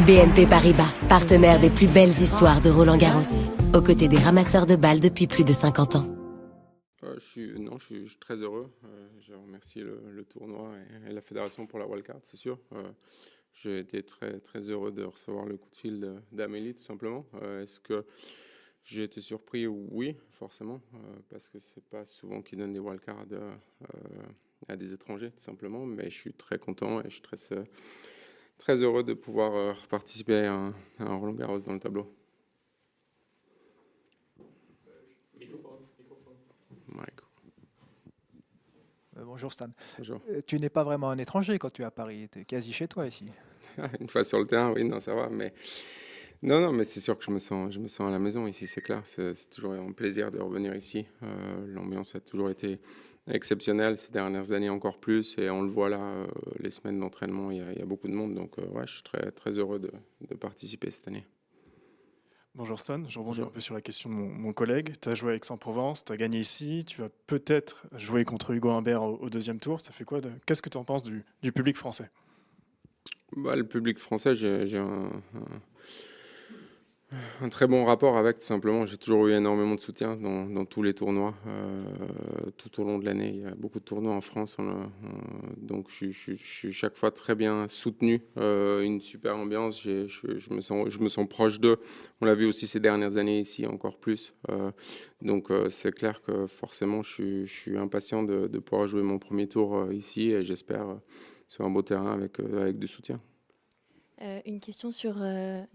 BNP Paribas, partenaire des plus belles histoires de Roland-Garros, aux côtés des ramasseurs de balles depuis plus de 50 ans. Je suis très heureux. Je remercie le tournoi et la fédération pour la wildcard, c'est sûr. J'ai été très, très heureux de recevoir le coup de fil d'Amélie, tout simplement. Est-ce que j'ai été surpris? Oui, forcément, parce que c'est pas souvent qu'ils donnent des wildcards à des étrangers, tout simplement. Mais je suis très content et je suis très heureux de pouvoir participer à un Roland-Garros dans le tableau. Bonjour Stan. Bonjour. Tu n'es pas vraiment un étranger quand tu es à Paris, tu es quasi chez toi ici. Une fois sur le terrain, oui, non, ça va. Mais non, mais c'est sûr que je me sens à la maison ici, c'est clair. C'est toujours un plaisir de revenir ici. L'ambiance a toujours été exceptionnelle ces dernières années, encore plus. Et on le voit là, les semaines d'entraînement, il y a beaucoup de monde. Donc, ouais, je suis très, très heureux de participer cette année. Bonjour Stan, je rebondis Bonjour. un peu sur la question de mon collègue. Tu as joué avec Aix-en-Provence, tu as gagné ici, tu vas peut-être jouer contre Hugo Humbert au deuxième tour. Ça fait quoi Qu'est-ce que tu en penses du public français? Bah, le public français, j'ai un très bon rapport avec, tout simplement. J'ai toujours eu énormément de soutien dans tous les tournois, tout au long de l'année. Il y a beaucoup de tournois en France, donc je suis chaque fois très bien soutenu. Une super ambiance, je me sens proche d'eux. On l'a vu aussi ces dernières années ici, encore plus. Donc c'est clair que forcément, je suis impatient de pouvoir jouer mon premier tour ici et j'espère sur un beau terrain avec du soutien. Une question sur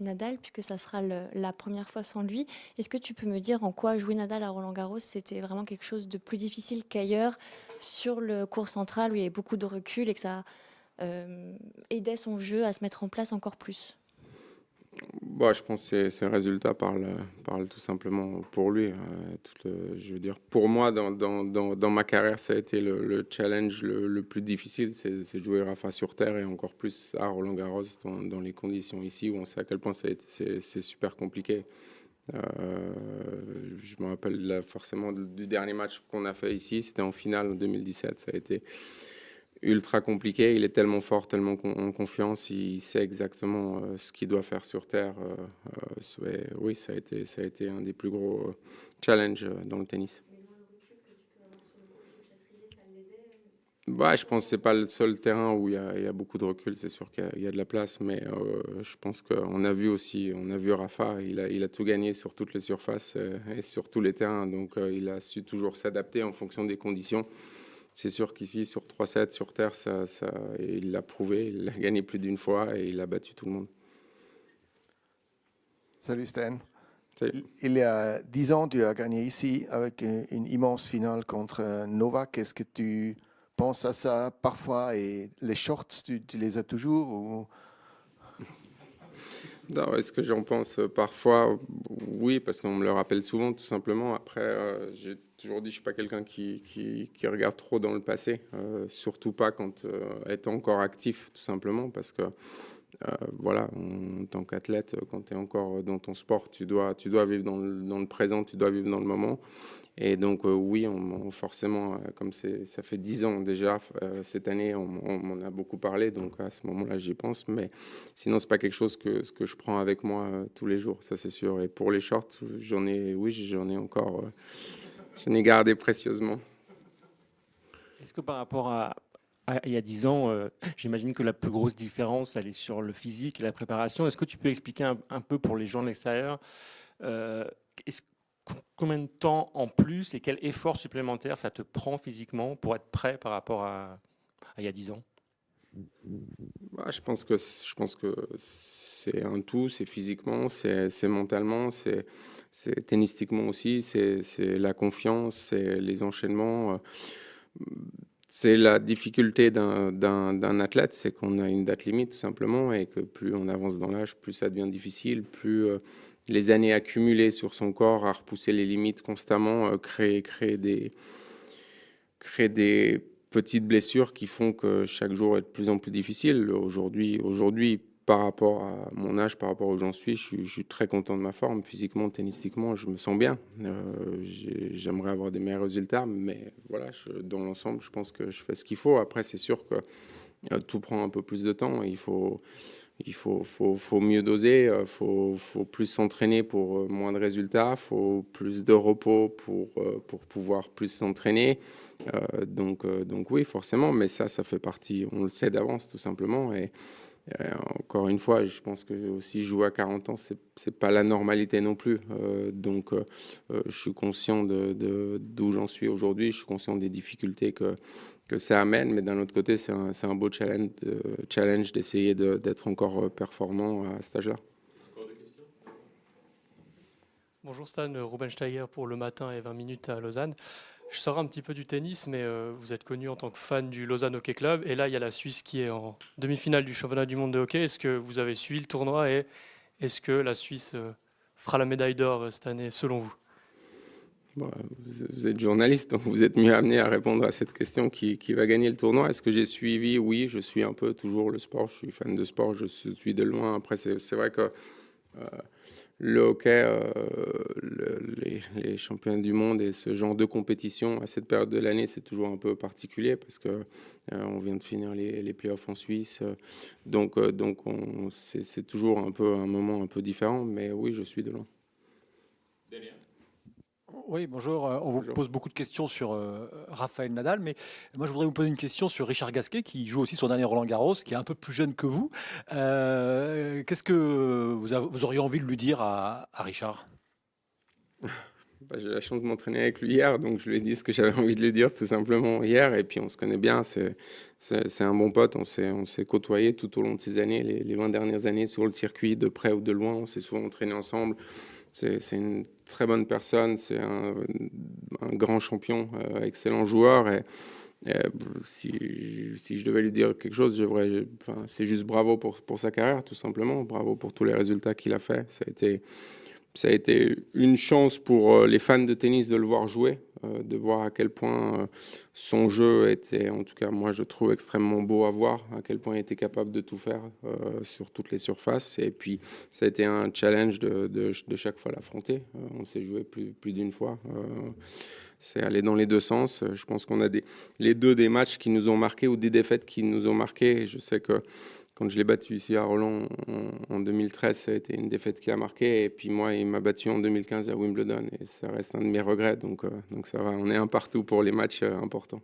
Nadal, puisque ça sera la première fois sans lui. Est-ce que tu peux me dire en quoi jouer Nadal à Roland-Garros, c'était vraiment quelque chose de plus difficile qu'ailleurs sur le court central où il y avait beaucoup de recul et que ça aidait son jeu à se mettre en place encore plus? Bah, je pense que ces résultats parlent tout simplement pour lui. Je veux dire, pour moi, dans ma carrière, ça a été le challenge le plus difficile, c'est de jouer Rafa sur terre et encore plus à Roland-Garros dans les conditions ici où on sait à quel point c'est super compliqué. Je me rappelle là, forcément du dernier match qu'on a fait ici, c'était en finale en 2017, ça a été ultra compliqué. Il est tellement fort, tellement en confiance, il sait exactement ce qu'il doit faire sur terre. Oui, ça a été un des plus gros challenges dans le tennis. Bah, je pense que c'est pas le seul terrain où il y a beaucoup de recul. C'est sûr qu'il y a de la place, mais je pense qu'on a vu aussi, on a vu Rafa, il a tout gagné sur toutes les surfaces et sur tous les terrains. Donc il a su toujours s'adapter en fonction des conditions. C'est sûr qu'ici, sur 3-7, sur terre, il l'a prouvé, il l'a gagné plus d'une fois et il a battu tout le monde. Salut Stan. Salut. Il y a 10 ans, tu as gagné ici avec une immense finale contre Novak. Est-ce que tu penses à ça parfois et les shorts, tu les as toujours ou... Non, est-ce que j'en pense parfois? Oui, parce qu'on me le rappelle souvent, tout simplement. Après, j'ai toujours dit, je ne suis pas quelqu'un qui regarde trop dans le passé, surtout pas quand étant encore actif, tout simplement, parce que voilà, en tant qu'athlète, quand tu es encore dans ton sport, tu dois vivre dans le présent, tu dois vivre dans le moment. Et donc oui, forcément, comme ça fait 10 ans déjà, cette année, on m'en a beaucoup parlé, donc à ce moment-là, j'y pense. Mais sinon, c'est pas quelque chose que je prends avec moi tous les jours, ça c'est sûr. Et pour les shorts, j'en ai encore, j'en ai gardé précieusement. Est-ce que par rapport à il y a 10 ans, j'imagine que la plus grosse différence, elle est sur le physique et la préparation. Est-ce que tu peux expliquer un peu pour les gens de l'extérieur combien de temps en plus et quel effort supplémentaire ça te prend physiquement pour être prêt par rapport à il y a 10 ans? Bah, je pense que c'est un tout, c'est physiquement, c'est mentalement, c'est tennistiquement aussi, c'est la confiance, c'est les enchaînements. C'est la difficulté d'un athlète, c'est qu'on a une date limite tout simplement et que plus on avance dans l'âge, plus ça devient difficile, plus les années accumulées sur son corps à repousser les limites constamment créent des petites blessures qui font que chaque jour est de plus en plus difficile. Aujourd'hui, par rapport à mon âge, par rapport où j'en suis, je suis très content de ma forme. Physiquement, tennistiquement, je me sens bien. J'aimerais avoir des meilleurs résultats, mais voilà, dans l'ensemble, je pense que je fais ce qu'il faut. Après, c'est sûr que tout prend un peu plus de temps. Il faut il faut mieux doser, faut plus s'entraîner pour moins de résultats, faut plus de repos pour pouvoir plus s'entraîner. Donc oui, forcément, mais ça fait partie, on le sait d'avance tout simplement. Et encore une fois, je pense que aussi jouer à 40 ans, c'est pas la normalité non plus. Je suis conscient d'où j'en suis aujourd'hui, je suis conscient des difficultés que ça amène, mais d'un autre côté, c'est un beau challenge d'essayer d'être encore performant à cet âge-là. Bonjour Stan, Ruben Steiger pour Le Matin et 20 minutes à Lausanne. Je sors un petit peu du tennis, mais vous êtes connu en tant que fan du Lausanne Hockey Club. Et là, il y a la Suisse qui est en demi-finale du championnat du monde de hockey. Est-ce que vous avez suivi le tournoi et est-ce que la Suisse fera la médaille d'or cette année, selon vous? Bon, vous êtes journaliste, donc vous êtes mieux amené à répondre à cette question qui va gagner le tournoi. Est-ce que j'ai suivi? Oui, je suis un peu toujours le sport. Je suis fan de sport, je suis de loin. Après, c'est vrai que le hockey, les championnats du monde et ce genre de compétition à cette période de l'année, c'est toujours un peu particulier parce que on vient de finir les playoffs en Suisse. C'est toujours un moment un peu différent. Mais oui, je suis de loin. Oui, bonjour. On vous pose beaucoup de questions sur Rafael Nadal, mais moi je voudrais vous poser une question sur Richard Gasquet, qui joue aussi son dernier Roland-Garros, qui est un peu plus jeune que vous. Qu'est-ce que vous auriez envie de lui dire à Richard? J'ai la chance de m'entraîner avec lui hier, donc je lui ai dit ce que j'avais envie de lui dire tout simplement hier. Et puis on se connaît bien, c'est un bon pote, on s'est côtoyé tout au long de ces années, les 20 dernières années sur le circuit, de près ou de loin, on s'est souvent entraîné ensemble. C'est une très bonne personne, c'est un grand champion, excellent joueur. Et si je devais lui dire quelque chose, c'est juste bravo pour sa carrière, tout simplement. Bravo pour tous les résultats qu'il a fait. Ça a été une chance pour les fans de tennis de le voir jouer, de voir à quel point son jeu était, en tout cas moi je trouve extrêmement beau à voir, à quel point il était capable de tout faire sur toutes les surfaces. Et puis ça a été un challenge de chaque fois l'affronter. On s'est joué plus d'une fois. C'est allé dans les deux sens. Je pense qu'on a les deux des matchs qui nous ont marqués ou des défaites qui nous ont marqués. Je sais que quand je l'ai battu ici à Roland en 2013, ça a été une défaite qui a marqué. Et puis moi, il m'a battu en 2015 à Wimbledon. Et ça reste un de mes regrets. Donc ça va, on est un partout pour les matchs importants.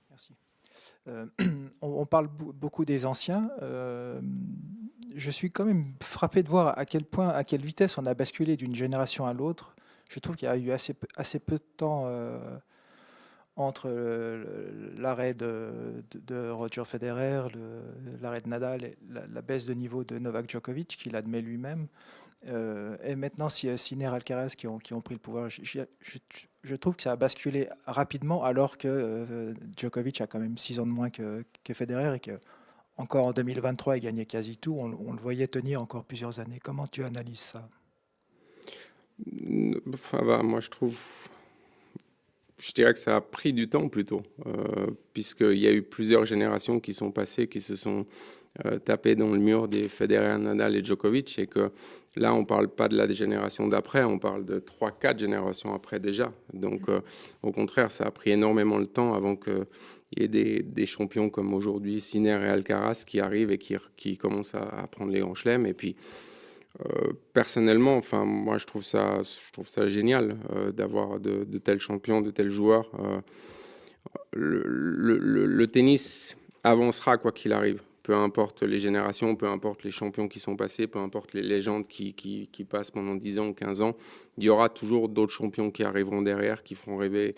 Merci. On parle beaucoup des anciens. Je suis quand même frappé de voir à quelle vitesse on a basculé d'une génération à l'autre. Je trouve qu'il y a eu assez peu de temps entre l'arrêt de Roger Federer, l'arrêt de Nadal et la baisse de niveau de Novak Djokovic, qu'il admet lui-même. Et maintenant, Sinner, Alcaraz qui ont pris le pouvoir, je trouve que ça a basculé rapidement, alors que Djokovic a quand même 6 ans de moins que Federer et que encore en 2023, il gagnait quasi tout. On le voyait tenir encore plusieurs années. Comment tu analyses ça? Moi, je dirais que ça a pris du temps plutôt, puisqu'il y a eu plusieurs générations qui sont passées, qui se sont tapées dans le mur des Federer, Nadal et Djokovic, et que là, on ne parle pas de la génération d'après, on parle de 3-4 générations après déjà. Donc, au contraire, ça a pris énormément de temps avant qu'il y ait des champions comme aujourd'hui, Sinner et Alcaraz, qui arrivent et qui commencent à prendre les grands chelems. Et puis, personnellement, moi je trouve ça génial d'avoir de tels champions, de tels joueurs. Le tennis avancera quoi qu'il arrive, peu importe les générations, peu importe les champions qui sont passés, peu importe les légendes qui passent pendant 10 ans ou 15 ans, il y aura toujours d'autres champions qui arriveront derrière, qui feront rêver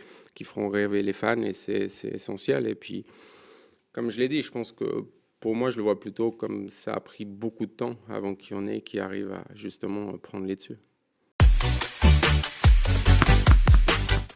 les fans, et c'est essentiel. Et puis, comme je l'ai dit, je pense que pour moi, je le vois plutôt comme ça a pris beaucoup de temps avant qu'il y en ait qui arrivent à justement prendre les dessus.